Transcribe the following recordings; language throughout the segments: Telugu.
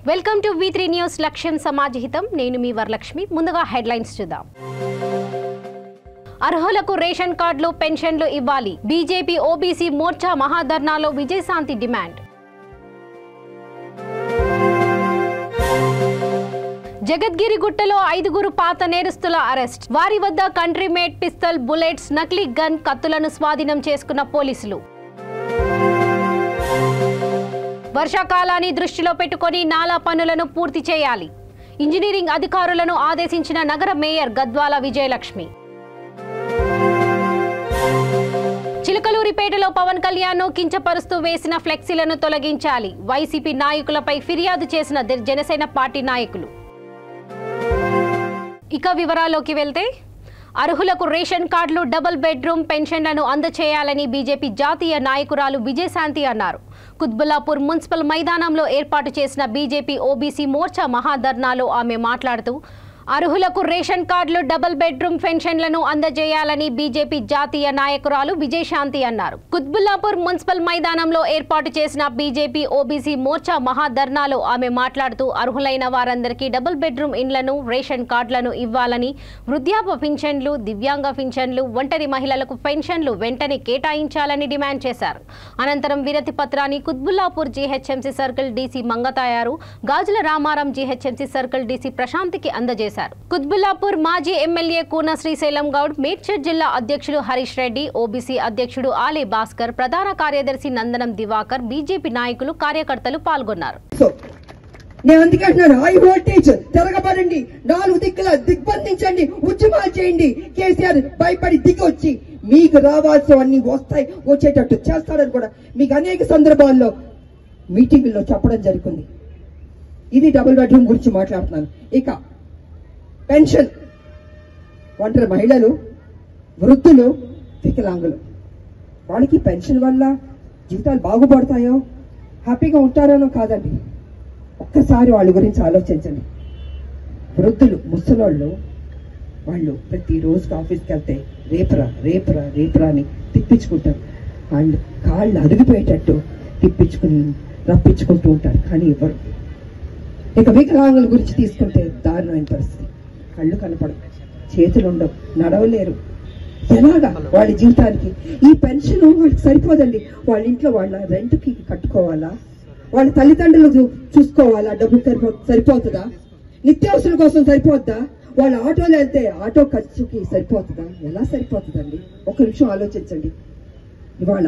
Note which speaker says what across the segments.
Speaker 1: వెల్కమ్ టు V3 న్యూస్ లక్ష్యం సమాజహితం. నేను మీ వరలక్ష్మి. ముందుగా హెడ్లైన్స్ చూద్దాం. అర్హులకు రేషన్ కార్డులు, పెన్షన్లు ఇవ్వాలి. బీజేపీ ఓబీసీ మోర్చా మహాధర్నాలో విజయశాంతి డిమాండ్. జగద్గిరిగుట్టలో 5 పాత నేరస్తుల అరెస్ట్. వారి వద్ద కంట్రీ మేడ్ పిస్తల్, బుల్లెట్స్, నకిలీ గన్, కత్తులను స్వాధీనం చేసుకున్న పోలీసులు. వర్షాకాలాన్ని దృష్టిలో పెట్టుకొని నాలా పనులను పూర్తి చేయాలి. ఇంజనీరింగ్ అధికారులను ఆదేశించిన నగర మేయర్ గద్వాల విజయలక్ష్మి. చిలకలూరిపేటలో పవన్ కళ్యాణ్ కించపరుస్తూ వేసిన ఫ్లెక్సీలను తొలగించాలి. వైసీపీ నాయకులపై ఫిర్యాదు చేసిన జనసేన పార్టీ నాయకులు. ఇక వివరాల్లోకి వెళ్తే, అర్హులకు రేషన్ కార్డులు, డబుల్ బెడ్రూమ్ పెన్షన్లను అందజేయాలని బీజేపీ జాతీయ నాయకురాలు విజయశాంతి అన్నారు. కుత్బుల్లాపూర్ మున్సిపల్ మైదానంలో ఏర్పాటు చేసిన బీజేపీ ఓబీసీ మోర్చా మహాధర్నాలో ఆమె మాట్లాడుతూ, అర్హులకు రేషన్ కార్డులు, డబుల్ బెడ్రూమ్ పెన్షన్లను అందజేయాలని బీజేపీ జాతీయ నాయకురాలు విజయశాంతి అన్నారు. కుత్బుల్లాపూర్ మున్సిపల్ మైదానంలో ఏర్పాటు చేసిన బీజేపీ ఓబీసీ మోర్చా మహాధర్నాలో ఆమె మాట్లాడుతూ, అర్హులైన వారందరికీ డబుల్ బెడ్రూమ్ ఇండ్లను, రేషన్ కార్డులను ఇవ్వాలని, వృద్ధాప్య పింఛన్లు, దివ్యాంగ పింఛన్లు, ఒంటరి మహిళలకు పెన్షన్లు వెంటనే కేటాయించాలని డిమాండ్ చేశారు. అనంతరం వినతి పత్రాన్ని Quthbullapur GHMC circle DC Mangatayaru, Gajula Ramaram GHMC circle DC ప్రశాంత్కి అందజేశారు. కుత్బుల్లాపూర్ మాజీ ఎమ్మెల్యే కూన శ్రీశైలం గౌడ్, మేడ్చల్ జిల్లా అధ్యక్షుడు హరీష్ రెడ్డి, ఓబీసీ అధ్యక్షుడు ఆలే భాస్కర్, ప్రధాన కార్యదర్శి నందనం దివాకర్, బీజేపీ నాయకులు, కార్యకర్తలు పాల్గొన్నారు.
Speaker 2: హై వోల్టేజ్ తిరగబడండి, 4 దిక్కుల దిగ్బంధించండి, ఉద్యమాలు చేయండి. కేసీఆర్ భయపడి దిగి వచ్చి మీకు రావాల్సినవన్నీ వచ్చేటట్టు చేస్తాడని కూడా మీకు అనేక సందర్భాల్లో మీటింగుల్లో చెప్పడం జరుగుతుంది. ఇది డబుల్ బెడ్రూమ్ గురించి మాట్లాడుతున్నాను. ఇక పెన్షన్, ఒంటరి మహిళలు, వృద్ధులు, వికలాంగులు, వాళ్ళకి పెన్షన్ వల్ల జీవితాలు బాగుపడతాయో, హ్యాపీగా ఉంటారనో కాదండి. ఒక్కసారి వాళ్ళ గురించి ఆలోచించండి. వృద్ధులు, ముసలోళ్ళు, వాళ్ళు ప్రతిరోజు ఆఫీస్కి వెళ్తే రేపురా రేపురా రేపురా అని తిప్పించుకుంటారు. వాళ్ళు కాళ్ళు అరిగిపోయేటట్టు రప్పించుకుంటూ ఉంటారు, కానీ ఇవ్వరు. ఇక వికలాంగుల గురించి తీసుకుంటే దారుణమైన పరిస్థితి. కళ్ళు కనపడవు, చేతులు ఉండవు, నడవలేరు. ఎలాగా వాళ్ళ జీవితానికి ఈ పెన్షన్ వాళ్ళకి సరిపోదండి. వాళ్ళ ఇంట్లో వాళ్ళ రెంట్కి కట్టుకోవాలా, వాళ్ళ తల్లిదండ్రులు చూసుకోవాలా, డబ్బు సరిపోతుందా? నిత్యావసరం కోసం సరిపోద్దా? వాళ్ళ ఆటోలో వెళ్తే ఆటో ఖర్చుకి సరిపోతుందా? ఎలా సరిపోతుందండి? ఒక నిమిషం ఆలోచించండి. ఇవాళ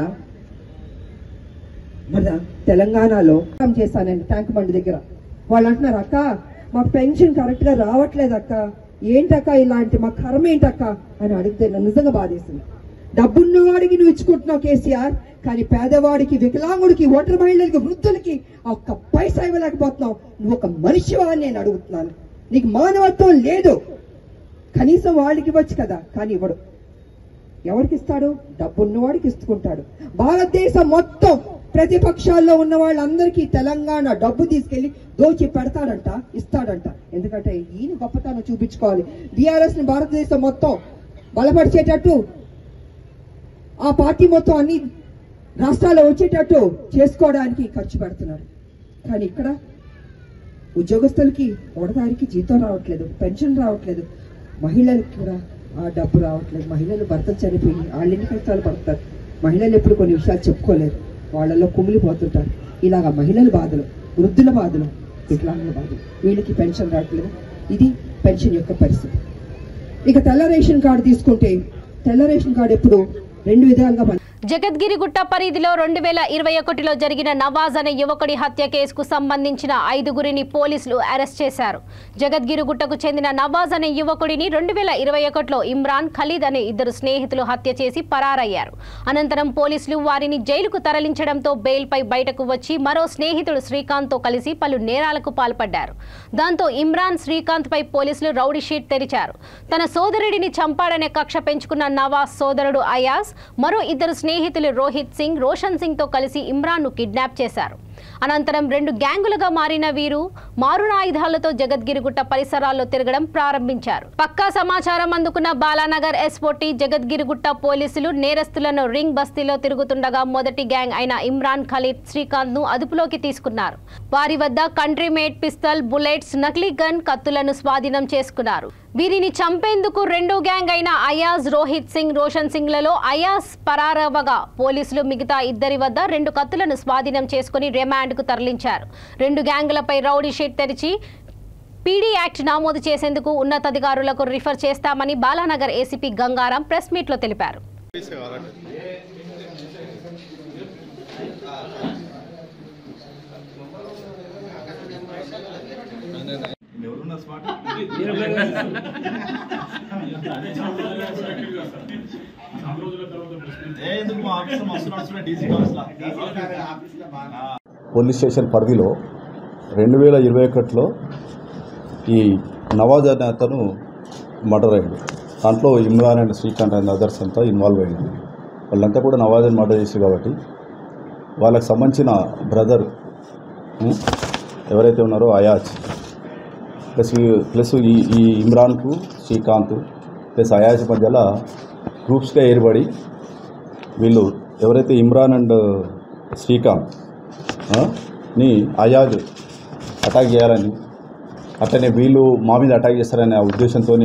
Speaker 2: మన తెలంగాణలో చేశానండి ట్యాంక్ బండి దగ్గర. వాళ్ళు అంటున్నారు, అక్క మా పెన్షన్ కరెక్ట్ గా రావట్లేదు అక్క, ఏంటక్క ఇలాంటి మా కర్మ ఏంటక్క అని అడిగితే నన్ను నిజంగా బాధేసింది. డబ్బున్నవాడికి నువ్వు ఇచ్చుకుంటున్నావు కేసీఆర్, కానీ పేదవాడికి, వికలాంగుడికి, ఒంటరి మహిళలకి, వృద్ధులకి ఒక్క పైసా ఇవ్వలేకపోతున్నావు. నువ్వు ఒక మనిషివా అని నేను అడుగుతున్నాను. నీకు మానవత్వం లేదు. కనీసం వాళ్ళకి ఇవ్వచ్చు కదా, కానీ ఇవ్వడు. ఎవరికి ఇస్తాడు? డబ్బున్నవాడికి ఇస్తుకుంటాడు. భారతదేశం మొత్తం ప్రతిపక్షాల్లో ఉన్న వాళ్ళందరికీ తెలంగాణ డబ్బు తీసుకెళ్లి దోచి పెడతాడంట, ఇస్తాడంట. ఎందుకంటే ఈయన గొప్పతనం చూపించుకోవాలి. బీఆర్ఎస్ ని భారతదేశం మొత్తం బలపరిచేటట్టు, ఆ పార్టీ మొత్తం అన్ని రాష్ట్రాల్లో వచ్చేటట్టు చేసుకోవడానికి ఖర్చు పెడుతున్నారు. కానీ ఇక్కడ ఉద్యోగస్తులకి ఒకదారికి జీతం రావట్లేదు, పెన్షన్ రావట్లేదు, మహిళలకి కూడా ఆ డబ్బు రావట్లేదు. మహిళలు భర్తలు చనిపోయి వాళ్ళ ఇంటి కష్టాలు పడతారు. మహిళలు ఎప్పుడు కొన్ని విషయాలు చెప్పుకోలేదు, వాళ్ళలో కుమిలిపోతుంటారు. ఇలాగా మహిళల బాధలు, వృద్ధుల బాధలు, వికలాంగుల బాధలు, వీళ్ళకి పెన్షన్ రావట్లేదు. ఇది పెన్షన్ యొక్క పరిస్థితి. ఇక తెల్ల రేషన్ కార్డు తీసుకుంటే, తెల్ల రేషన్ కార్డు ఎప్పుడు 2 విధాలుగా
Speaker 1: జగద్గిరిగుట్ట పరిధిలో 2021లో జరిగిన నవాజ్ అనే యువకుడి హత్య కేసుకు సంబంధించిన 5గురిని పోలీసులు అరెస్ట్ చేశారు. జగద్గిరిగుట్టకు చెందిన నవాజ్ అనే యువకుడిని 2021లో ఇమ్రాన్, ఖలీద్ అనే 2 స్నేహితులు హత్య చేసి పరారయ్యారు. అనంతరం పోలీసులు వారిని జైలుకు తరలించడంతో బెయిల్పై బయటకు వచ్చి మరో స్నేహితుడు శ్రీకాంత్తో కలిసి పలు నేరాలకు పాల్పడ్డారు. దాంతో ఇమ్రాన్, శ్రీకాంత్పై పోలీసులు రౌడీ షీట్ తెరిచారు. తన సోదరుడిని చంపాడనే కక్ష పెంచుకున్న నవాజ్ సోదరుడు అయాజ్ మరో 2 స్నేహితులు రోహిత్ సింగ్, రోషన్ సింగ్ తో కలిసి ఇమ్రాన్ ను కిడ్నాప్ చేశారు. అనంతరం 2 గ్యాంగులుగా మారిన వీరు మారునాయుధాలతో జగద్గిరిగుట్ట పరిసరాల్లో తిరగడం ప్రారంభించారు. పక్కా సమాచారం అందుకున్న బాలానగర్ ఎస్ఓటీ జగద్గిరిగుట్ట పోలీసులు నేరస్తులను రింగ్ బస్తీలో తిరుగుతుండగా మొదటి గ్యాంగ్ అయిన ఇమ్రాన్, ఖలీద్, శ్రీకాంత్ ను అదుపులోకి తీసుకున్నారు. వారి వద్ద కంట్రీ మేడ్ పిస్తల్, బుల్లెట్స్, నకిలీ గన్, కత్తులను స్వాధీనం చేసుకున్నారు. వీరిని చంపేందుకు రెండో గ్యాంగ్ అయిన అయాజ్, రోహిత్ సింగ్, రోషన్ సింగ్ లలో అయాజ్ పరారవగా పోలీసులు మిగతా ఇద్దరి వద్ద 2 కత్తులను స్వాధీనం చేసుకుని రిమాండ్ కు తరలించారు. 2 గ్యాంగులపై రౌడీ షీట్ తెరిచి పీడీ యాక్ట్ నమోదు చేసేందుకు ఉన్నతాధికారులకు రిఫర్ చేస్తామని Balanagar ACP Gangaram press meet లో తెలిపారు.
Speaker 3: పోలీస్ స్టేషన్ పరిధిలో 2021లో ఈ నవాజ్ అనే అతను మర్డర్ అయింది. దాంట్లో Imran and Srikanth and others అంతా ఇన్వాల్వ్ అయింది. వాళ్ళంతా కూడా నవాజ్ అని మర్డర్ చేశారు కాబట్టి వాళ్ళకి సంబంధించిన బ్రదర్ ఎవరైతే ఉన్నారో అయాజ్ ప్లస్ ఈ ఇమ్రాన్కు శ్రీకాంత్ ప్లస్ అయాజ్ మధ్యలో గ్రూప్స్గా ఏర్పడి వీళ్ళు ఎవరైతే ఇమ్రాన్ అండ్ శ్రీకాంత్ ని అయాజ్ అటాక్ చేయాలని, అట్లనే వీళ్ళు మా మీద అటాక్ చేస్తారనే ఉద్దేశంతో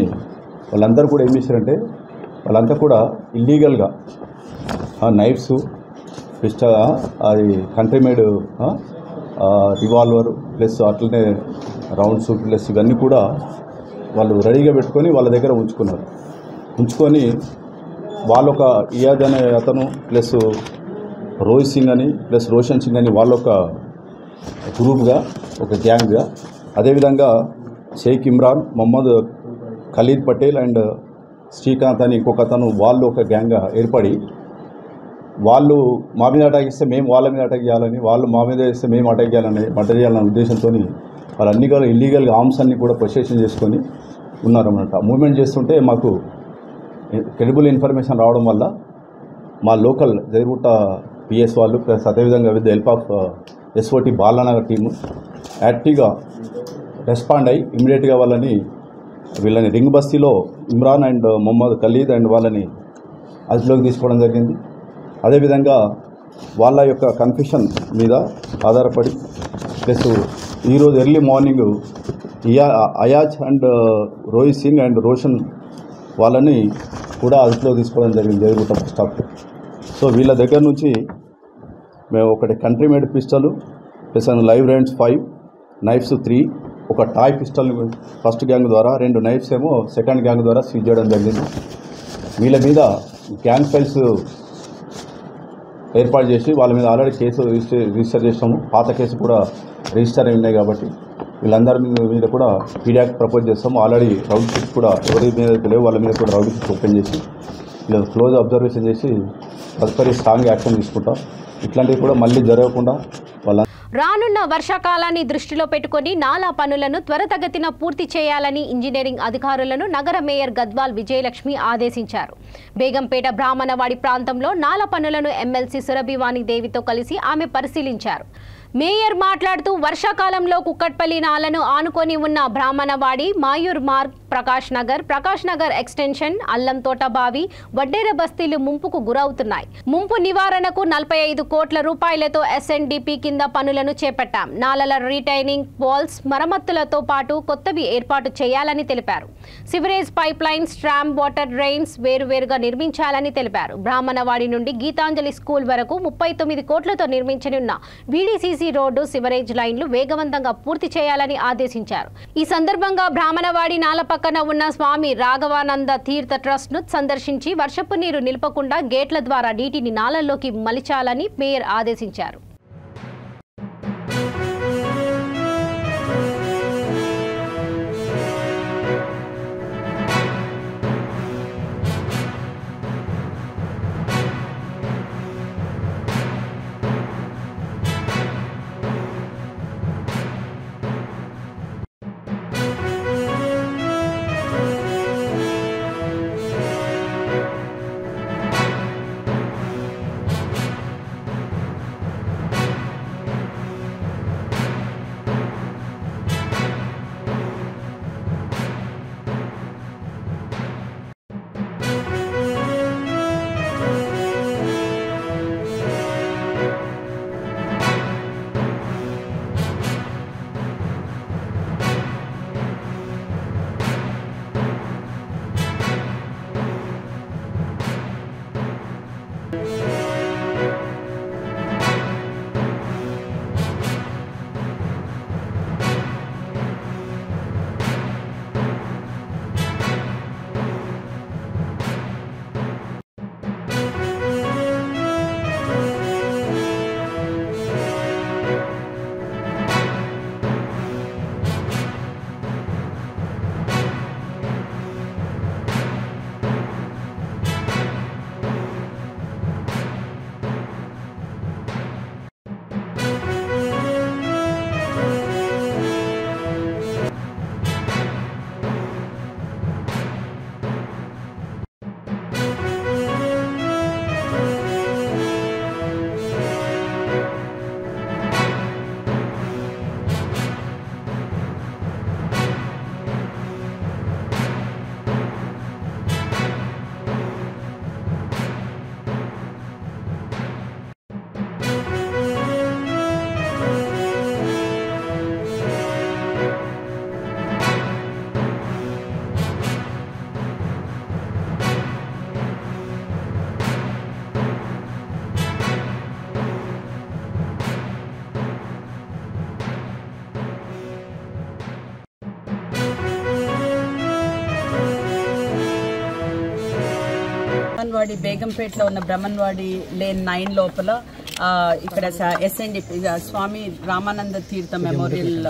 Speaker 3: వాళ్ళందరూ కూడా ఏం చేశారంటే వాళ్ళంతా కూడా ఇల్లీగల్గా నైఫ్స్, పిస్టల్, అది కంట్రీ మేడ్ రివాల్వర్ ప్లస్ అట్లనే రౌండ్స్ ప్లస్ ఇవన్నీ కూడా వాళ్ళు రెడీగా పెట్టుకొని వాళ్ళ దగ్గర ఉంచుకొని వాళ్ళొక ఇయాజ్ అనే అతను ప్లస్ రోహిత్ సింగ్ అని ప్లస్ రోషన్ సింగ్ అని వాళ్ళొక గ్రూప్గా, ఒక గ్యాంగ్గా, అదేవిధంగా షేక్ ఇమ్రాన్, మొహమ్మద్ ఖలీద్ పటేల్ అండ్ శ్రీకాంత్ అని ఇంకొక అతను వాళ్ళు ఒక గ్యాంగ్గా ఏర్పడి వాళ్ళు మా మీద అటాక్ చేస్తే మేము వాళ్ళ మీద అటాక్ చేయాలని, వాళ్ళు మా మీద చేస్తే మేము అటాక్ చేయాలనే ఉద్దేశంతో వాళ్ళన్నీ కూడా ఇల్లీగల్గా ఆర్మ్స్ అన్నీ కూడా పొసెషన్ చేసుకొని ఉన్నారన్నమాట. మూవ్మెంట్ చేస్తుంటే మాకు క్రెడిబుల్ ఇన్ఫర్మేషన్ రావడం వల్ల మా లోకల్ జైగుట్ట పిఎస్ వాళ్ళు ప్లస్ అదేవిధంగా with the help of SOT Balanagar team యాక్టివ్గా రెస్పాండ్ అయ్యి ఇమీడియట్గా వీళ్ళని రింగ్ బస్తీలో ఇమ్రాన్ అండ్ మొహమ్మద్ ఖలీద్ అండ్ వాళ్ళని అదుపులోకి తీసుకోవడం జరిగింది. అదేవిధంగా వాళ్ళ యొక్క కన్ఫ్యూషన్ మీద ఆధారపడి ప్లస్ ఈరోజు early morning Ayaz and Rohit Singh and Roshan వాళ్ళని కూడా అదుపులో తీసుకోవడం జరిగింది జైగుట్ట బస్ స్టాప్. సో వీళ్ళ దగ్గర నుంచి మేము ఒకటి country made pistol plus live rounds 5, knifes 3, ఒక టాయ్ పిస్టల్ ఫస్ట్ గ్యాంగ్ ద్వారా, 2 నైఫ్స్ ఏమో సెకండ్ గ్యాంగ్ ద్వారా సీజ్ చేయడం జరిగింది. వీళ్ళ మీద గ్యాంగ్ ఫైల్స్ ఏర్పాటు చేసి వాళ్ళ మీద ఆల్రెడీ కేసు రిజిస్టర్ చేసాము. పాత కేసు కూడా రిజిస్టర్ అయి ఉన్నాయి కాబట్టి వీళ్ళందరి మీద కూడా పీడీ యాక్ట్ ప్రపోజ్ చేస్తాము. ఆల్రెడీ రౌడీ షీట్స్ కూడా ఎవరి మీద తెలియదు వాళ్ళ మీద కూడా రౌడీ షీట్స్ ఓపెన్ చేసి వీళ్ళ క్లోజ్ అబ్జర్వేషన్ చేసి తదుపరి స్ట్రాంగ్ యాక్షన్ తీసుకుంటాం. ఇట్లాంటివి కూడా మళ్ళీ జరగకుండా వాళ్ళ
Speaker 1: రానున్న వర్షాకాలాన్ని దృష్టిలో పెట్టుకుని నాలా పనులను త్వరితగతిన పూర్తి చేయాలని ఇంజనీరింగ్ అధికారులను నగర మేయర్ గద్వాల్ విజయలక్ష్మి ఆదేశించారు. బేగంపేట బ్రాహ్మణవాడి ప్రాంతంలో నాలా పనులను ఎమ్మెల్సీ సురభివాణి దేవితో కలిసి ఆమె పరిశీలించారు. మేయర్ మాట్లాడుతూ వర్షాకాలంలో కుక్కట్పల్లి నాలను ఆనుకొని ఉన్న బ్రాహ్మణవాడి, మాయూర్ మార్గ్, ప్రకాష్ నగర్ ఎక్స్టెన్షన్, అల్లం తోట బావి, వడ్డేర బస్తీలు ముంపుకు గురవుతున్నాయి. ముంపు నివారణకు 45 కోట్ల రూపాయలతో ఎస్ఎన్డిపి కింద పనులను చేపట్టాం. నాలల రీటైనింగ్ వాల్స్ మరమ్మతులతో పాటు కొత్తవి ఏర్పాటు చేయాలని తెలిపారు. Sewerage pipe lines, storm water drains వేరువేరుగా నిర్మించాలని తెలిపారు. బ్రాహ్మణవాడి నుండి గీతాంజలి స్కూల్ వరకు 39 కోట్లతో నిర్మించనున్న వీడీసీసీ రోడ్డు, సివరేజ్ లైన్లు వేగవంతంగా పూర్తి చేయాలని ఆదేశించారు. ఈ సందర్భంగా బ్రాహ్మణవాడి నాల పక్కన ఉన్న స్వామి రాఘవానంద తీర్థ ట్రస్ట్ ను సందర్శించి వర్షపు నీరు నిలపకుండా గేట్ల ద్వారా నీటిని నాలల్లోకి మలిచాలని మేయర్ ఆదేశించారు.
Speaker 4: బ్రహ్మన్వాడి బేగంపేటలో ఉన్న బ్రహ్మన్వాడి లేన్ 9 లోపల ఇక్కడ SNDP స్వామి రామానంద తీర్థ మెమోరియల్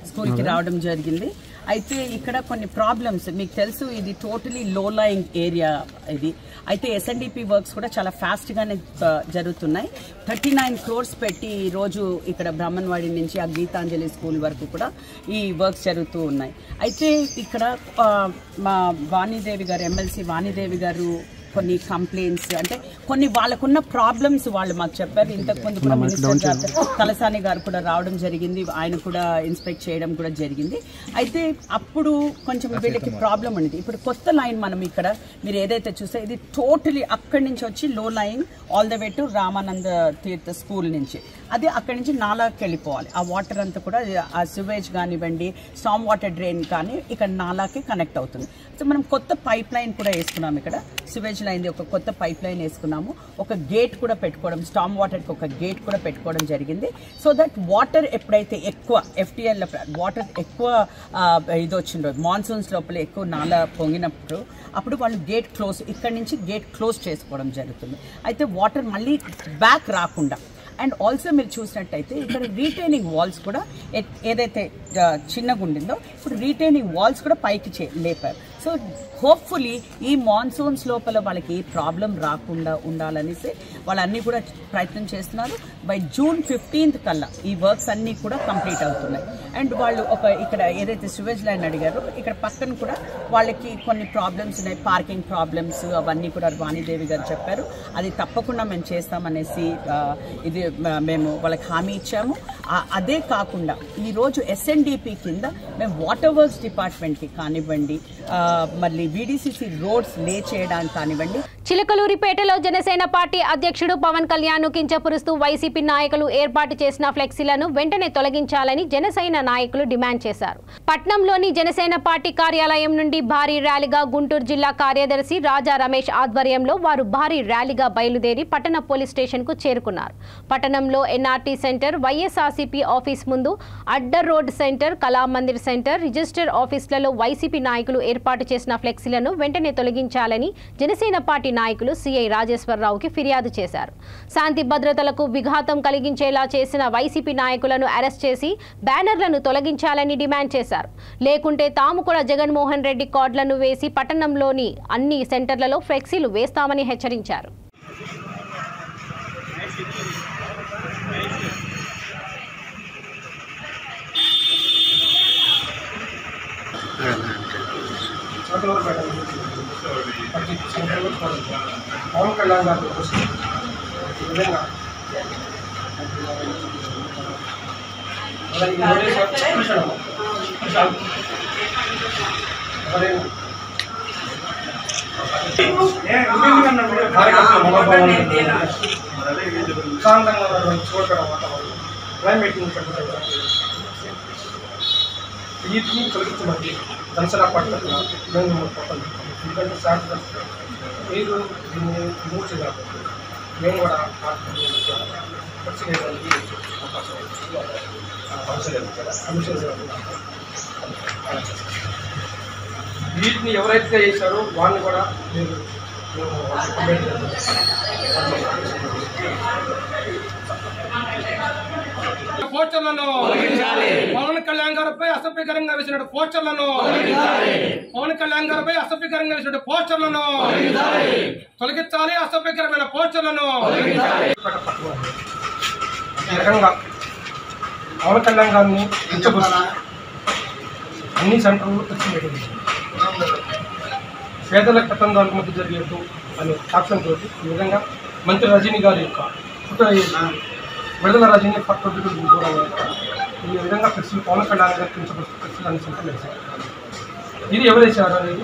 Speaker 4: స్కూల్కి రావడం జరిగింది. అయితే ఇక్కడ కొన్ని ప్రాబ్లమ్స్ మీకు తెలుసు, ఇది టోటలీ లో లయింగ్ ఏరియా ఇది. అయితే SNDP వర్క్స్ కూడా చాలా ఫాస్ట్గానే జరుగుతున్నాయి. 39 crores పెట్టి ఈరోజు ఇక్కడ బ్రహ్మన్వాడి నుంచి ఆ గీతాంజలి స్కూల్ వరకు కూడా ఈ వర్క్స్ జరుగుతూ ఉన్నాయి. అయితే ఇక్కడ మా వాణిదేవి గారు ఎమ్మెల్సీ వాణిదేవి గారు కొన్ని కంప్లైంట్స్ అంటే కొన్ని వాళ్ళకున్న ప్రాబ్లమ్స్ వాళ్ళు మాకు చెప్పారు. ఇంతకుముందు కూడా మినిస్టర్ తలసాని గారు కూడా రావడం జరిగింది, ఆయన కూడా ఇన్స్పెక్ట్ చేయడం కూడా జరిగింది. అయితే అప్పుడు కొంచెం వీళ్ళకి ప్రాబ్లం ఉండేది. ఇప్పుడు కొత్త లైన్ మనం ఇక్కడ మీరు ఏదైతే చూస్తే ఇది టోటలీ అక్కడి నుంచి వచ్చి లో line all the way to Ramananda Tirtha school నుంచి అది అక్కడి నుంచి నాలాకి వెళ్ళిపోవాలి. ఆ వాటర్ అంతా కూడా ఆ సివేజ్ కానివ్వండి, స్టామ్ వాటర్ డ్రైన్ కానీ ఇక్కడ నాలాకి కనెక్ట్ అవుతుంది. సో మనం కొత్త పైప్ లైన్ కూడా వేసుకున్నాం, ఇక్కడ సివేజ్ లైన్ ఒక కొత్త పైప్ లైన్ వేసుకున్నాము. ఒక గేట్ కూడా పెట్టుకోవడం, స్టామ్ వాటర్కి ఒక గేట్ కూడా పెట్టుకోవడం జరిగింది. సో దట్ వాటర్ ఎప్పుడైతే ఎక్కువ FTL వాటర్ ఎక్కువ ఇది వచ్చిందో మాన్సూన్స్ లోపల ఎక్కువ నాలా పొంగినప్పుడు అప్పుడు వాళ్ళు గేట్ క్లోజ్ ఇక్కడి నుంచి గేట్ క్లోజ్ చేసుకోవడం జరుగుతుంది. అయితే వాటర్ మళ్ళీ బ్యాక్ రాకుండా. అండ్ ఆల్సో మీరు చూసినట్టయితే ఇక్కడ రీటైనింగ్ వాల్స్ కూడా ఏదైతే చిన్నగా ఉండిందో ఇప్పుడు రీటైనింగ్ వాల్స్ కూడా పైకి లేపారు. సో హోప్ఫుల్లీ ఈ మాన్సూన్స్ లోపల వాళ్ళకి ఏ ప్రాబ్లం రాకుండా ఉండాలనేసి వాళ్ళన్నీ కూడా ప్రయత్నం చేస్తున్నారు. బై June 15th కల్లా ఈ వర్క్స్ అన్నీ కూడా కంప్లీట్ అవుతున్నాయి. అండ్ వాళ్ళు ఇక్కడ ఏదైతే సివేజ్ లైన్ అడిగారో ఇక్కడ పక్కన కూడా వాళ్ళకి కొన్ని ప్రాబ్లమ్స్ ఉన్నాయి, పార్కింగ్ ప్రాబ్లమ్స్ అవన్నీ కూడా వాణిదేవి గారు చెప్పారు. అది తప్పకుండా మేము చేస్తామనేసి ఇది మేము వాళ్ళకి హామీ ఇచ్చాము. అదే కాకుండా ఈరోజు SNDP కింద మేము వాటర్ వర్క్స్ డిపార్ట్మెంట్కి కానివ్వండి, మళ్ళీ VDCC రోడ్స్ లే చేయడానికి కానివ్వండి.
Speaker 1: చిలకలూరిపేటలో జనసేన పార్టీ అధ్యక్షుడు పవన్ కళ్యాణ్ ను కించపరుస్తూ వైసీపీ నాయకులు ఏర్పాటు చేసిన ఫ్లెక్సీలను వెంటనే తొలగించాలని జనసేన నాయకులు డిమాండ్ చేశారు. పట్నంలోని జనసేన పార్టీ కార్యాలయం నుండి భారీ ర్యాలీగా గుంటూరు జిల్లా కార్యదర్శి రాజా రమేష్ ఆధ్వర్యంలో వారు భారీ ర్యాలీగా బయలుదేరి పట్టణ పోలీస్ స్టేషన్ కు చేరుకున్నారు. పట్టణంలో NRT సెంటర్, YSRCP ఆఫీస్ ముందు, అడ్డర్ road centre, Kalamandir centre, register ఆఫీసులలో వైసీపీ నాయకులు ఏర్పాటు చేసిన ఫ్లెక్సీలను వెంటనే తొలగించాలని జనసేన పార్టీ నాయకులు CI రాజేశ్వరరావుకి ఫిర్యాదు చేశారు. శాంతి భద్రతలకు విఘాతం కలిగించేలా చేసిన వైసీపీ నాయకులను అరెస్ట్ చేసి బ్యానర్లను తొలగించాలని డిమాండ్ చేశారు. లేకుంటే తాము కూడా జగన్మోహన్ రెడ్డి కార్డులను వేసి పట్టణంలోని అన్ని సెంటర్లలో ఫ్లెక్సీలు వేస్తామని హెచ్చరించారు.
Speaker 5: పవన్ కళ్యాణ్ గారి కోసం ఈ విధంగా ప్రశాంతంగా చూడటం వాతావరణం క్లైమేట్ వీటిని తొలగించమండి జనసేన పార్టీ ఎందుకంటే శాంతి మీరు దీన్ని మూవ్ చేయాలి. మేము కూడా పరిశీలించడానికి వీటిని ఎవరైతే చేశారో వాళ్ళని కూడా మీరు పోస్టర్లను పవన్ కళ్యాణ్ గారిపై అసభ్యకరంగా వేసిన పోస్టర్లను పవన్ కళ్యాణ్ గారిపై అసభ్యకరంగా వేసిన పోస్టర్లను తొలగించాలి. అసభ్యకరమైన పోస్టర్లను రకంగా పవన్ కళ్యాణ్ గారిని అన్ని సెంటర్లు పేదల పెత్తందారుల మధ్య జరిగేట్టు అనే సాక్ష్యంతో ఈ విధంగా మంత్రి రజనీ గారి యొక్క విడుదల రజనీ పట్టుబడి ఈ విధంగా ఫ్లెక్సీలు పవన్ కళ్యాణ్ గారి ఫ్లెక్సీలు అన్ని సెంటర్లు వేశారు. ఇది ఎవరు వేశారు అనేది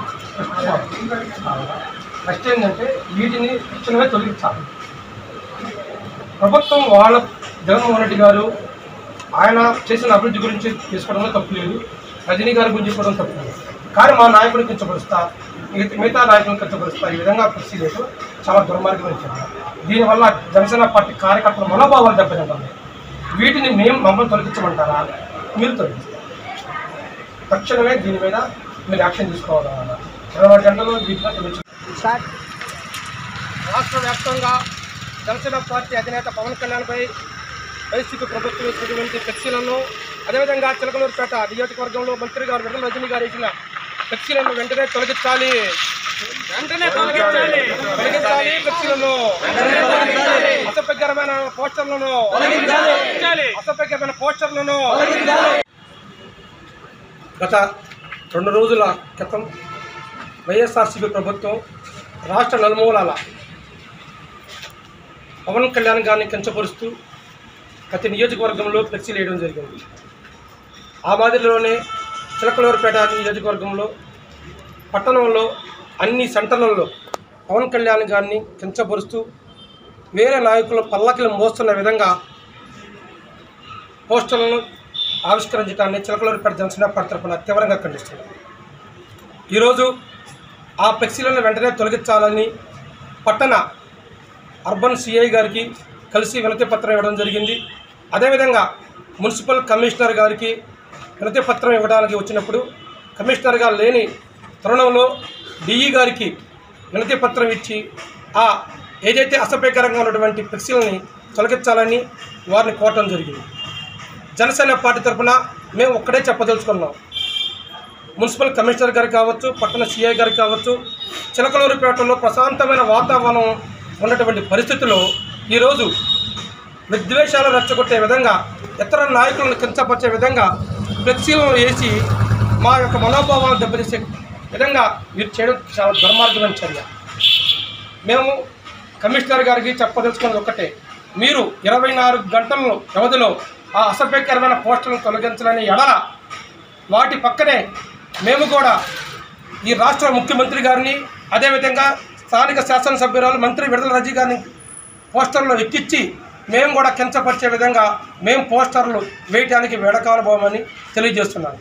Speaker 5: నెక్స్ట్ ఏంటంటే వీటిని తక్షణమే తొలగించాలి. ప్రభుత్వం వాళ్ళ జగన్మోహన్ రెడ్డి గారు ఆయన చేసిన అభివృద్ధి గురించి తీసుకోవడంలో తప్పు లేదు, రజనీ గారి గురించి తీసుకోవడం తప్పు లేదు. కానీ మా నాయకుడిని కించపరుస్తా, మిగతా నాయకులను కించపరుస్తా ఈ విధంగా కృషి లేదు, చాలా దుర్మార్గం. దీనివల్ల జనసేన పార్టీ కార్యకర్తల మనోభావాలు దెబ్బతింటాయి. వీటిని మమ్మల్ని తొలగించమంటారా? మీరు తొలగిస్తారు. తక్షణమే దీని మీద మీరు యాక్షన్ తీసుకోవాలన్నా 24 గంటల్లో వీటిని తొలగించారు. రాష్ట్ర వ్యాప్తంగా జనసేన పార్టీ అధినేత పవన్ కళ్యాణ్పై వైసీపీ ప్రభుత్వం ఇచ్చినటువంటి ఫ్లెక్సీలను, అదేవిధంగా చిలకలూరుపేట నియోజకవర్గంలో మంత్రి గారు విడుదల రజనీ గారు ఇచ్చిన ఫ్లెక్సీలను వెంటనే తొలగించాలి. ఫ్లెక్సీలను, అసభ్యకరమైన పోస్టర్లను గత 2 రోజుల క్రితం వైఎస్ఆర్సీపీ ప్రభుత్వం రాష్ట్ర నలుమూలాల పవన్ కళ్యాణ్ గారిని కించపరుస్తూ ప్రతి నియోజకవర్గంలో ఫ్లెక్సీలు వేయడం జరిగింది. ఆ మాదిరిలోనే చిలకలూరుపేట నియోజకవర్గంలో పట్టణంలో అన్ని సెంటర్లలో పవన్ కళ్యాణ్ గారిని కించపరుస్తూ వేరే నాయకుల పల్లకిలు మోస్తున్న విధంగా పోస్టర్లను ఆవిష్కరించడాన్ని చిలకలూరుపేట జనసేన పార్టీ తరఫున తీవ్రంగా ఖండిస్తున్నారు. ఈరోజు ఆ ఫ్లెక్సీలను వెంటనే తొలగించాలని పట్టణ అర్బన్ సిఐ గారికి కలిసి వినతి పత్రం ఇవ్వడం జరిగింది. అదేవిధంగా మున్సిపల్ కమిషనర్ గారికి వినతి పత్రం ఇవ్వడానికి వచ్చినప్పుడు కమిషనర్ గారు లేని తరుణంలో డిఈ గారికి వినతి పత్రం ఇచ్చి ఏదైతే అసభ్యకరంగా ఉన్నటువంటి ఫ్లెక్సీలని తొలగించాలని వారిని కోరడం జరిగింది. జనసేన పార్టీ తరఫున మేము ఒక్కడే చెప్పదలుచుకున్నాం. మున్సిపల్ కమిషనర్ గారికి కావచ్చు, పట్టణ సిఐ గారికి కావచ్చు, చిలకలూరుపేటలో ప్రశాంతమైన వాతావరణం ఉన్నటువంటి పరిస్థితుల్లో ఈరోజు విద్వేషాలు రెచ్చగొట్టే విధంగా, ఇతర నాయకులను కించపరిచే విధంగా ఫ్లెక్సీలను వేసి మా యొక్క మనోభావాలను దెబ్బతీసే విధంగా మీరు చేయడం చాలా దుర్మార్గమైన చర్య. మేము కమిషనర్ గారికి చెప్పదలుచుకున్నది ఒక్కటే, మీరు 24 గంటల వ్యవధిలో ఆ అసభ్యకరమైన పోస్టులను తొలగించాలని ఎడల వాటి పక్కనే మేము కూడా ఈ రాష్ట్ర ముఖ్యమంత్రి గారిని, అదేవిధంగా స్థానిక శాసనసభ్యురాలు మంత్రి విడుదల రజనీ గారిని పోస్టర్లు ఎక్కించి మేము కూడా కించపరిచే విధంగా మేము పోస్టర్లు వేయడానికి వేడకాలబోమని తెలియజేస్తున్నాను.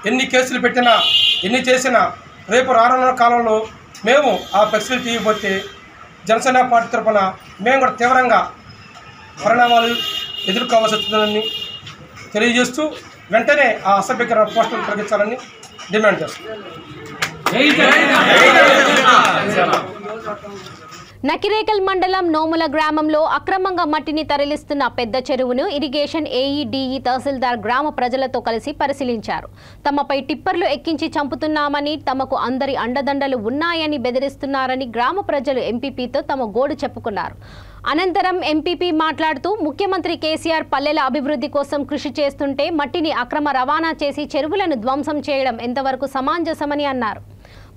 Speaker 5: ఎన్ని కేసులు పెట్టినా, ఎన్ని చేసినా రేపు రానున్న కాలంలో మేము ఆ ఫ్లెక్సీలు తీయకపోతే జనసేన పార్టీ తరఫున మేము కూడా తీవ్రంగా పరిణామాలు ఎదుర్కోవాల్సి వస్తుందని తెలియజేస్తూ వెంటనే ఆ అసభ్యకరమైన పోస్టులు తొలగించాలని డిమాండ్ చేస్తున్నాం.
Speaker 1: నకిరేకల్ మండలం నోముల గ్రామంలో అక్రమంగా మట్టిని తరలిస్తున్న పెద్ద చెరువును ఇరిగేషన్ ఏఈడిఈ తహసీల్దార్ గ్రామ ప్రజలతో కలిసి పరిశీలించారు. తమపై టిప్పర్లు ఎక్కించి చంపుతున్నామని, తమకు అందరి అండదండలు ఉన్నాయని బెదిరిస్తున్నారని గ్రామ ప్రజలు ఎంపీపీతో తమ గోడు చెప్పుకున్నారు. అనంతరం ఎంపీపీ మాట్లాడుతూ ముఖ్యమంత్రి కేసీఆర్ పల్లెల అభివృద్ధి కోసం కృషి చేస్తుంటే మట్టిని అక్రమ రవాణా చేసి చెరువులను ధ్వంసం చేయడం ఎంతవరకు సమంజసమని అన్నారు.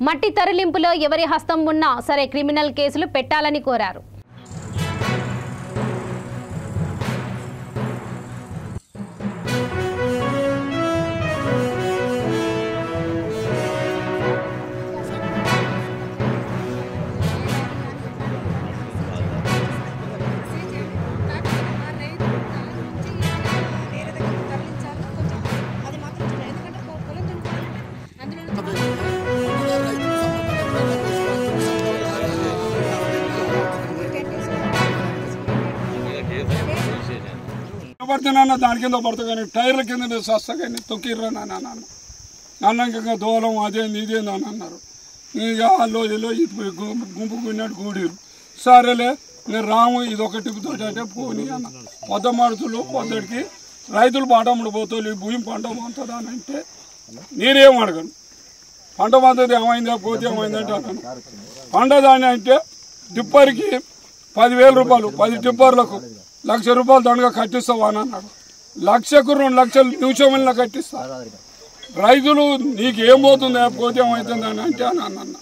Speaker 1: మట్టి తరలింపులో ఎవరి హస్తం ఉన్నా సరే క్రిమినల్ కేసులు పెట్టాలని కోరారు.
Speaker 6: పడుతున్నా దాని కింద పడతా కానీ టైర్ల కింద సస్తా కానీ తొక్కిర్రా నాన్న ఇంకా దూరం అదేంది ఇదేంది అని అన్నారు. ఇక వాళ్ళు ఇల్లు ఇటు గుంపు కొన్నాడు కూడిరు. సరేలే నేను రాము ఇదొక టిప్పుతో అంటే పోనీ అన్న. పొద్దమాడుతులు పొద్దడికి రైతులు పాటముడు పోతారు, ఈ భూమి పంట పండుతుందా అని అంటే నేనేం అడగను. పంట పండుతుంది ఏమైందా పోతే ఏమైందంటే అన్నాను. పండదాని అంటే టిప్పర్కి 10,000 రూపాయలు, 10 టిప్పర్లకు ₹1,00,000 దండగా కట్టిస్తావా అని అన్నాడు. 1,00,000కు 2 లక్షలు నిమిషంలో కట్టిస్తా. రైతులు నీకేం పోతుంది పోతే ఏమవుతుంది అని అంటే అని అన్న.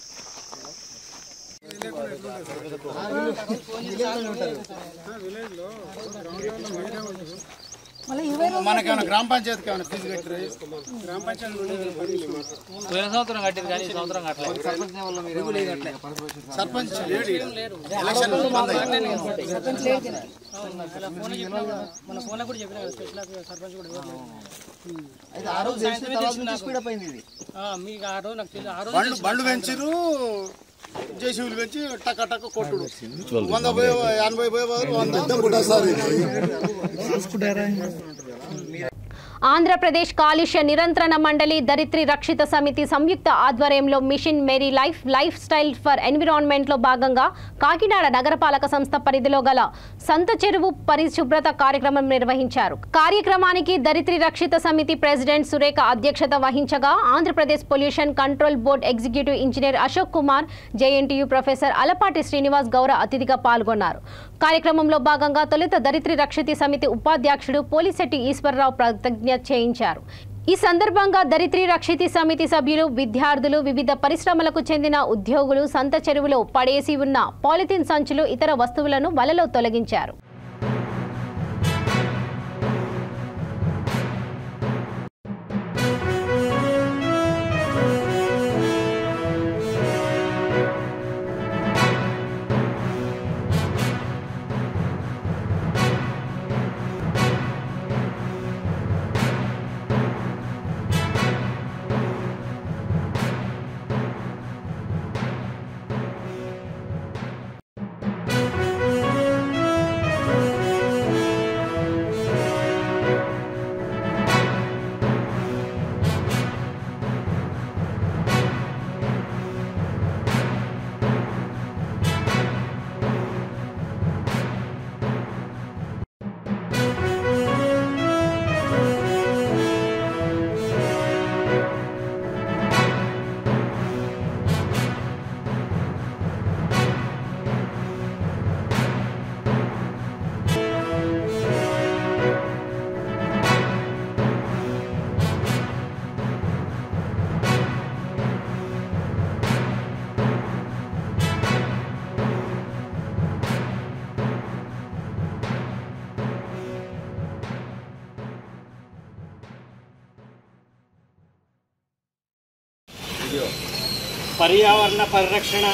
Speaker 7: మనకేమైనా గ్రామ పంచాయతీకి ఏమైనా ఫీజు కట్టారు? గ్రామ పంచాయతీ సంవత్సరం కట్టింది కానీ ఈ సంవత్సరం కట్టలేదు. సర్పంచ్ ఎలక్షన్ మన ఫోన్లో కూడా చెప్పిన సర్పంచ్ కూడా మీకు ఆ రోజు నాకు తెలియదు. బండ్లు పెంచారు, జేసీబీలు పెంచి టక్క టక్క కొట్టుడు 100 పోయే 80 పోయే 100.
Speaker 1: ఆంధ్రప్రదేశ్ కాలుష్య నియంత్రణ మండలి ధరిత్రి రక్షిత సమితి సంయుక్త ఆధ్వర్యంలో mission Meri life style for environment లో భాగంగా కాకినాడ నగరపాలక సంస్థ పరిధిలో గల సంత చెరువు పరిశుభ్రత కార్యక్రమం నిర్వహించారు. కార్యక్రమానికి ధరిత్రి రక్షిత సమితి ప్రెసిడెంట్ సురేఖ అధ్యక్షత వహించగా Andhra Pradesh pollution control board executive engineer Ashok Kumar, JNTU professor Alapati Srinivas గౌర అతిథిగా పాల్గొన్నారు. కార్యక్రమంలో భాగంగా తొలుత ధరిత్రి రక్షిత సమితి ఉపాధ్యక్షుడు పోలిశెట్టి ఈశ్వరరావు ప్రతిజ్ఞ చేయించారు. ఈ సందర్భంగా ధరిత్రి రక్షిత సమితి సభ్యులు, విద్యార్థులు, వివిధ పరిశ్రమలకు చెందిన ఉద్యోగులు సంత చెరువులో పడేసి ఉన్న పాలిథిన్ సంచులు, ఇతర వస్తువులను వలలో తొలగించారు.
Speaker 8: పర్యావరణ పరిరక్షణ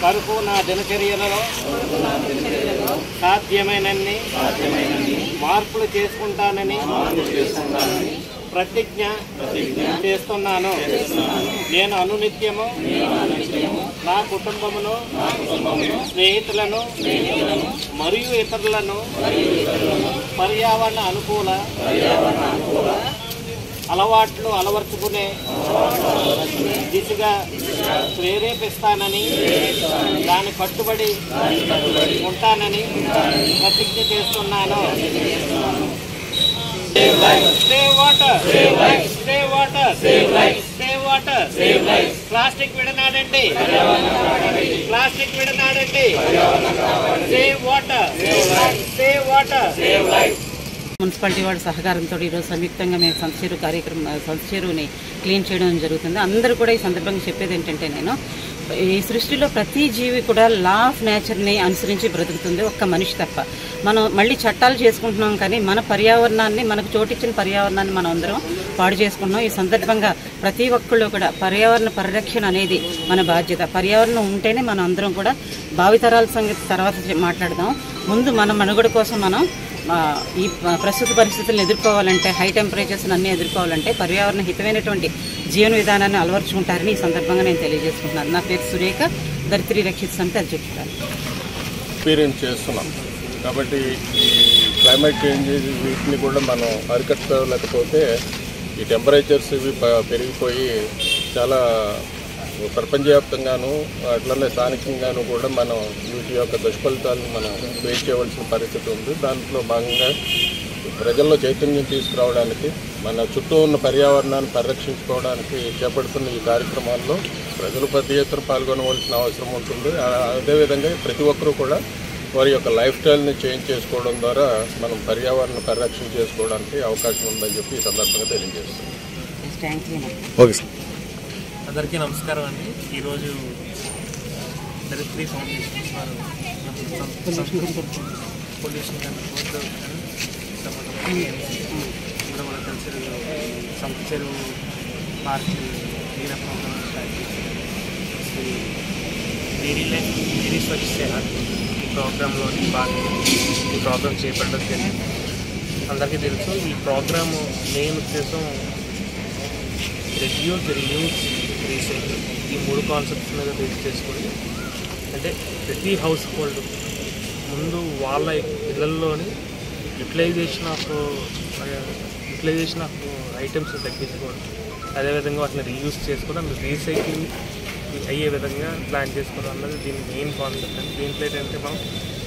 Speaker 8: కొరకు నా దినచర్యలలో సాధ్యమైనన్ని మార్పులు చేసుకుంటానని ప్రతిజ్ఞ చేస్తున్నాను. నేను అనునిత్యము నా కుటుంబమును, స్నేహితులను మరియు ఇతరులను పర్యావరణ అనుకూల అలవాట్లు అలవర్చుకునే దిశగా ప్రేరేపిస్తానని, దాని కట్టుబడి ఉంటానని ప్రతిజ్ఞ చేస్తున్నాను. ప్లాస్టిక్ విడనాడండి, ప్లాస్టిక్ విడనాడండి. Save water, save water.
Speaker 4: Municipality వాళ్ళ సహకారంతో ఈరోజు సంయుక్తంగా మేము సంత చెరువుని క్లీన్ చేయడం జరుగుతుంది. అందరూ కూడా ఈ సందర్భంగా చెప్పేది ఏంటంటే, నేను ఈ సృష్టిలో ప్రతి జీవి కూడా లా ఆఫ్ నేచర్ని అనుసరించి బ్రతుకుతుంది, ఒక్క మనిషి తప్ప. మనం మళ్ళీ చట్టాలు చేసుకుంటున్నాం, కానీ మన పర్యావరణాన్ని, మనకు చోటిచ్చిన పర్యావరణాన్ని మనం అందరం పాడు చేసుకుంటున్నాం. ఈ సందర్భంగా ప్రతి ఒక్కళ్ళు కూడా పర్యావరణ పరిరక్షణ అనేది మన బాధ్యత. పర్యావరణం ఉంటేనే మనం అందరం కూడా భావితరాల సంగతి తర్వాత మాట్లాడదాం. ముందు మన మనుగడ కోసం మనం ఈ ప్రస్తుత పరిస్థితులను ఎదుర్కోవాలంటే, హై టెంపరేచర్స్ అన్నీ ఎదుర్కోవాలంటే పర్యావరణ హితమైనటువంటి జీవన విధానాన్ని అలవర్చుకుంటారని ఈ సందర్భంగా నేను తెలియజేసుకుంటున్నాను. నా పేరు సురేఖ, ధరిత్రి రక్షిత సమితి అధ్యక్షురాలు.
Speaker 9: ఎక్స్పీరియన్స్ చేస్తున్నాం కాబట్టి ఈ క్లైమేట్ చేంజెస్ వీటిని కూడా మనం అరికట్టలేకపోతే ఈ టెంపరేచర్స్ ఇవి పెరిగిపోయి చాలా ప్రపంచవ్యాప్తంగాను అట్లనే స్థానికంగాను కూడా మనం వీటి యొక్క దుష్ఫలితాలను మనం ఫేస్ చేయవలసిన పరిస్థితి ఉంది. దాంట్లో భాగంగా ప్రజల్లో చైతన్యం తీసుకురావడానికి, మన చుట్టూ ఉన్న పర్యావరణాన్ని పరిరక్షించుకోవడానికి చేపడుతున్న ఈ కార్యక్రమాల్లో ప్రజలు పెద్ద ఎత్తున పాల్గొనవలసిన అవసరం ఉంటుంది. అదేవిధంగా ప్రతి ఒక్కరూ కూడా వారి యొక్క లైఫ్ స్టైల్ని చేంజ్ చేసుకోవడం ద్వారా మనం పర్యావరణ పరిరక్షణ చేసుకోవడానికి అవకాశం ఉందని చెప్పి ఈ సందర్భంగా తెలియజేస్తున్నాం.
Speaker 8: Okay sir. అందరికీ నమస్కారం అండి. ఈరోజు ధరిత్రి ఫౌండేషన్ వారు పొల్యూషన్ కంట్రోల్ కూడా మన కలిసి Santha Cheruvu park clean up programme start చేసి మేరీ లైఫ్ మేరీ స్వచ్ఛ సేవ ఈ ప్రోగ్రాంలోని భాగంగా ఈ ప్రోగ్రామ్ చేపట్టడం జరిగింది. అందరికీ తెలుసు ఈ ప్రోగ్రాము మెయిన్ ఉద్దేశం రెడ్యూస్, రీయూజ్, రీసైకిల్ ఈ మూడు కాన్సెప్ట్స్ మీద బేస్ చేసుకొని, అంటే ప్రతి హౌస్ హోల్డ్ ముందు వాళ్ళ ఇళ్లలోని utilisation of utilisation of items తగ్గించుకోవడం, అదేవిధంగా వాటిని రీయూజ్ చేసుకోవడం, రీసైక్లింగ్ అయ్యే విధంగా ప్లాన్ చేసుకోవడం అన్నది దీని మెయిన్ కాన్సెప్ట్ అండి. దీంట్లో ఏంటంటే మనం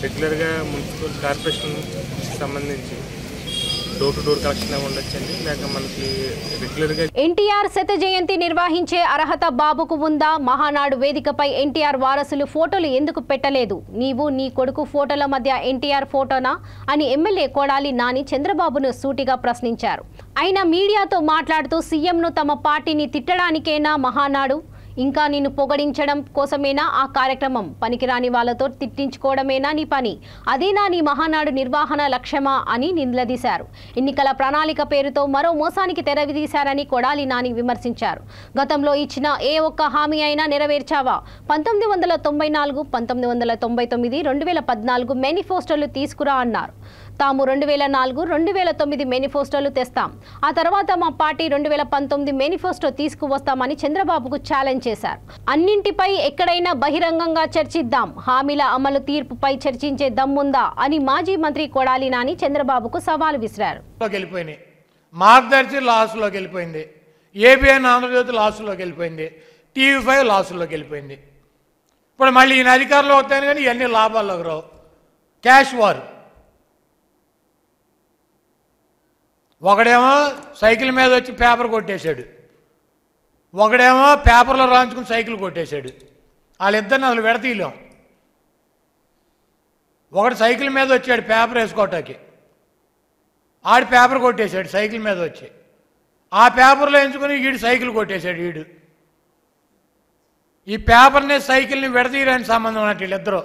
Speaker 8: రెగ్యులర్గా మున్సిపల్ కార్పొరేషన్ సంబంధించి డోర్ టు డోర్ కలెక్షన్ ఉండొచ్చండి, లేక మనకి రెగ్యులర్గా
Speaker 1: ఎన్టీఆర్ శత జయంతి నిర్వహించే అర్హత బాబుకు ఉందా? మహానాడు వేదికపై ఎన్టీఆర్ వారసులు ఫోటోలు ఎందుకు పెట్టలేదు? నీవు నీ కొడుకు ఫోటోల మధ్య ఎన్టీఆర్ ఫోటోనా అని ఎమ్మెల్యే కొడాలి నాని చంద్రబాబును సూటిగా ప్రశ్నించారు. అయినా మీడియాతో మాట్లాడుతూ సీఎంను తమ పార్టీని తిట్టడానికేనా మహానాడు, ఇంకా నిన్ను పొగడించడం కోసమేనా ఆ కార్యక్రమం, పనికిరాని వాళ్ళతో తిట్టించుకోవడమేనా నీ పని, అదేనా నీ మహానాడు నిర్వహణ లక్ష్యమా అని నిలదీశారు. ఎన్నికల ప్రణాళిక పేరుతో మరో మోసానికి తెరదీశారని కొడాలి నాని విమర్శించారు. గతంలో ఇచ్చిన ఏ ఒక్క హామీ అయినా నెరవేర్చావా? 1994, 1999, 2014 మేనిఫెస్టోలు తీసుకురా అన్నారు. తాము 2004, 2009 మేనిఫెస్టోలు తెస్తాం, ఆ తర్వాత మా పార్టీ 2019 మేనిఫెస్టో తీసుకువస్తామని చంద్రబాబుకు ఛాలెంజ్ చేశారు. అన్నింటిపై ఎక్కడైనా బహిరంగంగా చర్చిద్దాం, హామీల అమలు తీర్పుపై చర్చించే దమ్ముందా అని మాజీ మంత్రి కొడాలి నాని చంద్రబాబుకు సవాల్ విసిరారు.
Speaker 10: మార్గదర్శి లాస్లోకి వెళ్ళిపోయింది, ఏబిఎన్ ఆంధ్రజ్యోతి లాస్లోకి వెళ్ళిపోయింది, TV5 లాస్లోకి వెళ్ళిపోయింది. ఇప్పుడు మళ్ళీ ఈయన అధికారంలో వస్తాను కానీ ఇవన్నీ లాభాల్లోకి రావు. క్యాష్ వార్, ఒకడేమో సైకిల్ మీద వచ్చి పేపర్ కొట్టేశాడు, ఒకడేమో పేపర్లో రాయించుకుని సైకిల్ కొట్టేశాడు. వాళ్ళిద్దరిని అసలు విడతీయలేం. ఒకడు సైకిల్ మీద వచ్చాడు పేపర్ వేసుకోవటానికి, ఆడు పేపర్ కొట్టేశాడు సైకిల్ మీద వచ్చి, ఆ పేపర్లో ఎంచుకుని వీడు సైకిల్ కొట్టేశాడు. వీడు ఈ పేపర్ని సైకిల్ని విడతీయడానికి సంబంధం అన్నట్టు వీళ్ళిద్దరూ.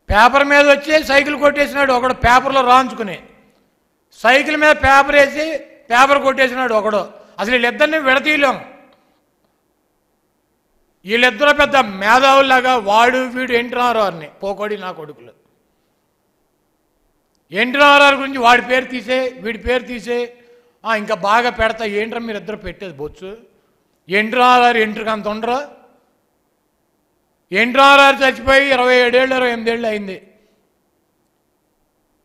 Speaker 10: పేపర్ మీద వచ్చి సైకిల్ కొట్టేసినాడు ఒకడు, పేపర్లో రాయించుకుని సైకిల్ మీద పేపర్ వేసి పేపర్ కొట్టేసినాడు ఒకడు. అసలు వీళ్ళిద్దరిని విడతీయలేం. వీళ్ళిద్దరూ పెద్ద మేధావుల్లాగా వాడు వీడు ఎన్టీ రామారావుని పోకోడి నా కొడుకులు. ఎన్టీ రామారావు గురించి వాడి పేరు తీసే వీడి పేరు తీసే ఇంకా బాగా పెడతా. ఏంట్రా మీరు ఇద్దరు పెట్టేది బొచ్చు? ఎన్టీ రామారావు ఎంట్రీకి అంత ఉండరా? ఎన్టీ రామారావు చచ్చిపోయి 27 ఏళ్ళు 28 ఏళ్ళు అయింది.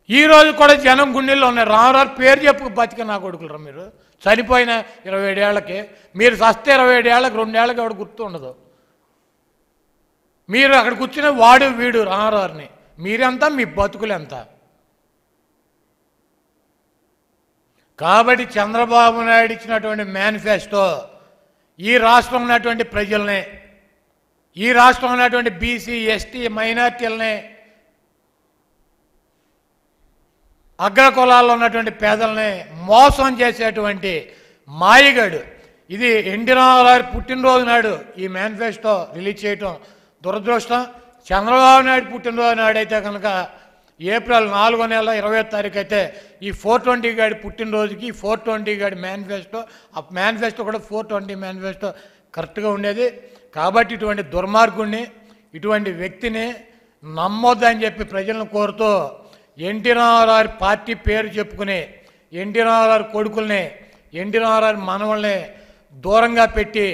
Speaker 10: ఈరోజు కూడా జనం గుండెల్లో ఉన్నాయి. రామారావు పేరు చెప్పు బతిక నా కొడుకులరా మీరు. చనిపోయిన 27 ఏళ్ళకి, మీరు చస్తే 27 ఏళ్ళకి 2 ఏళ్ళకి ఆవిడ గుర్తు ఉండదు. మీరు అక్కడ కూర్చుని వాడు వీడు రామారావుని, మీరెంత మీ బతుకులు ఎంత? కాబట్టి చంద్రబాబు నాయుడు ఇచ్చినటువంటి మేనిఫెస్టో ఈ రాష్ట్రం ఉన్నటువంటి ప్రజల్ని, ఈ రాష్ట్రం ఉన్నటువంటి బీసీ ఎస్టీ మైనార్టీలని, అగ్రకులాల్లో ఉన్నటువంటి పేదల్ని మోసం చేసేటువంటి మాయగాడు. ఇది ఎన్టీ రామారావు పుట్టినరోజు నాడు ఈ మేనిఫెస్టో రిలీజ్ చేయటం దురదృష్టం. చంద్రబాబు నాయుడు పుట్టినరోజు నాడు అయితే కనుక ఏప్రిల్ 4వ నెల 20వ తారీఖు అయితే ఈ 420 గాడి పుట్టినరోజుకి 420 గాడి మేనిఫెస్టో, ఆ మేనిఫెస్టో కూడా 420 మేనిఫెస్టో కరెక్ట్గా ఉండేది. కాబట్టి ఇటువంటి దుర్మార్గుడిని, ఇటువంటి వ్యక్తిని నమ్మొద్దని చెప్పి ప్రజలను కోరుతూ ఎన్టీ రామారావు పార్టీ పేరు చెప్పుకుని ఎన్టీ రామారావు కొడుకుల్ని, ఎన్టీ రామారావు మనవల్ని దూరంగా పెట్టి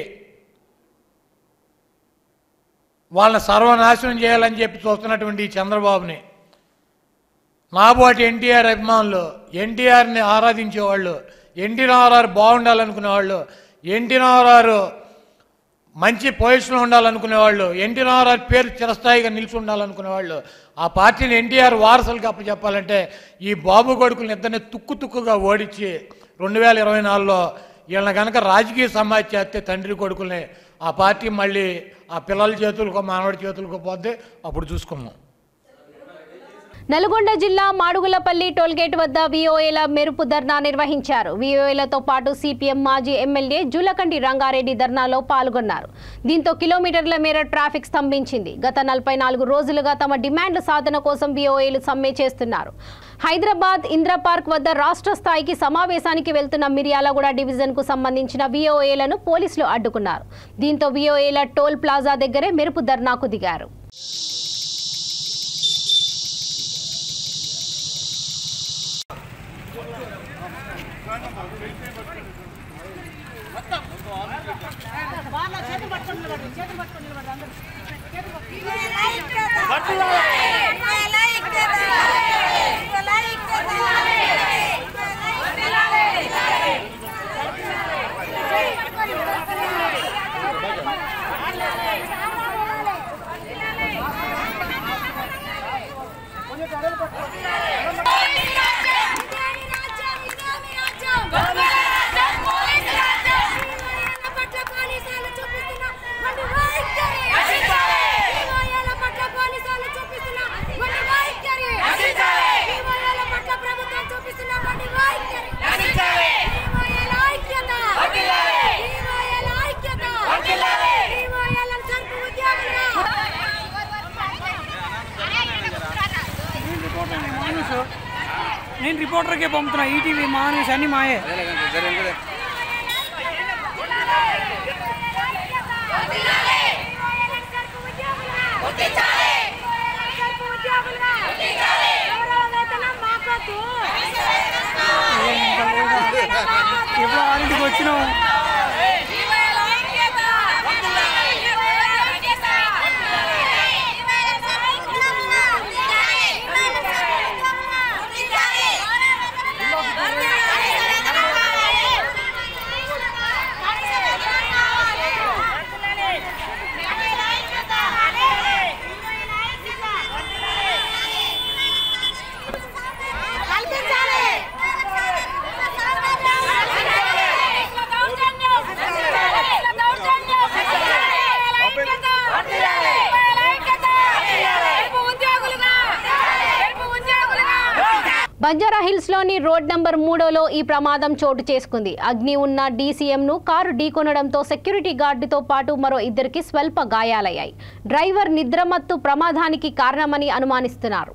Speaker 10: వాళ్ళని సర్వనాశనం చేయాలని చెప్పి చూస్తున్నటువంటి ఈ చంద్రబాబుని, నాబోటి ఎన్టీఆర్ అభిమానులు, ఎన్టీఆర్ని ఆరాధించేవాళ్ళు, ఎన్టీ రామారావు బాగుండాలనుకునేవాళ్ళు, ఎన్టీ రామారావు మంచి పొజిషన్లో ఉండాలనుకునేవాళ్ళు, ఎన్టీ రామారావు పేరు చిరస్థాయిగా నిలిచి ఉండాలనుకునేవాళ్ళు ఆ పార్టీని ఎన్టీఆర్ వారసులకు అప్పచెప్పాలంటే ఈ బాబు కొడుకులను ఇద్దరిని తుక్కుగా ఓడించి 2024లో వీళ్ళని కనుక రాజకీయ సమాజం చేస్తే తండ్రి కొడుకుల్ని ఆ పార్టీ మళ్ళీ ఆ పిల్లల చేతులకు మానవుడి చేతులకు పోతే అప్పుడు చూసుకున్నాం.
Speaker 1: నల్గొండ జిల్లా మాడుగులపల్లి టోల్గేట్ వద్ద విఓఏల మెరుపు ధర్నా నిర్వహించారు. విఓఏలతో పాటు సిపిఎం మాజీ ఎమ్మెల్యే జూలకంటి రంగారెడ్డి ధర్నాలో పాల్గొన్నారు. దీంతో కిలోమీటర్ల మేర ట్రాఫిక్ స్తంభించింది. గత 44 రోజులుగా తమ డిమాండ్ల సాధన కోసం విఓఏలు సమ్మె చేస్తున్నారు. హైదరాబాద్ ఇంద్ర పార్క్ వద్ద రాష్ట్ర స్థాయికి సమావేశానికి వెళ్తున్న మిర్యాలగూడ డివిజన్ కు సంబంధించిన విఓఏలను పోలీసులు అడ్డుకున్నారు. దీంతో విఓఏల టోల్ ప్లాజా దగ్గరే మెరుపు ధర్నాకు దిగారు.
Speaker 11: పంపుతున్నా ఈటీవీ మానేసి అన్ని మాయే. ఎప్పుడు ఆరింటికి వచ్చినావు?
Speaker 1: బంజారాహిల్స్లోని రోడ్ నంబర్ 3లో ఈ ప్రమాదం చోటు చేసుకుంది. అగ్ని ఉన్న డీసీఎంను కారు ఢీకొనడంతో సెక్యూరిటీ గార్డుతో పాటు మరో 2కి స్వల్ప గాయాలయ్యాయి. డ్రైవర్ నిద్రమత్తు ప్రమాదానికి కారణమని అనుమానిస్తున్నారు.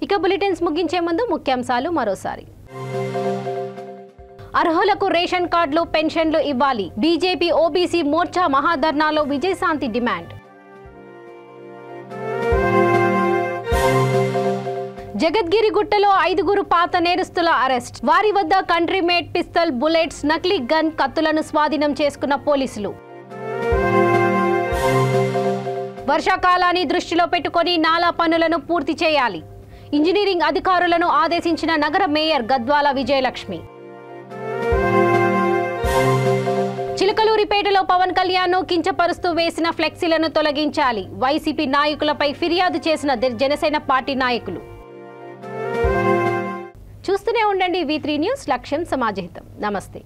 Speaker 1: ఇక బులెటిన్స్ ముగించే ముందు ముఖ్యాంశాలు మరోసారి. అర్హులకు రేషన్ కార్డులు, పెన్షన్లు ఇవ్వాలి. బీజేపీ ఓబీసీ మోర్చా మహాధర్నాలో విజయశాంతి డిమాండ్. జగద్గిరిగుట్టలో 5 పాత నేరస్తుల అరెస్ట్. వారి వద్ద కంట్రీ మేడ్ పిస్తల్, బుల్లెట్స్, నకిలీ గన్, కత్తులను స్వాధీనం చేసుకున్న పోలీసులు. వర్షాకాలాన్ని దృష్టిలో పెట్టుకొని నాలా పనులను పూర్తి చేయాలి. ఇంజనీరింగ్ అధికారులను ఆదేశించిన నగర మేయర్ గద్వాల విజయలక్ష్మి. చిలకలూరిపేటలో పవన్ కళ్యాణ్ కించపరుస్తూ వేసిన ఫ్లెక్సీలను తొలగించాలి. వైసీపీ నాయకులపై ఫిర్యాదు చేసిన జనసేన పార్టీ నాయకులు. చూస్తూనే ఉండండి V3 న్యూస్. లక్ష్యం సమాజహితం. నమస్తే.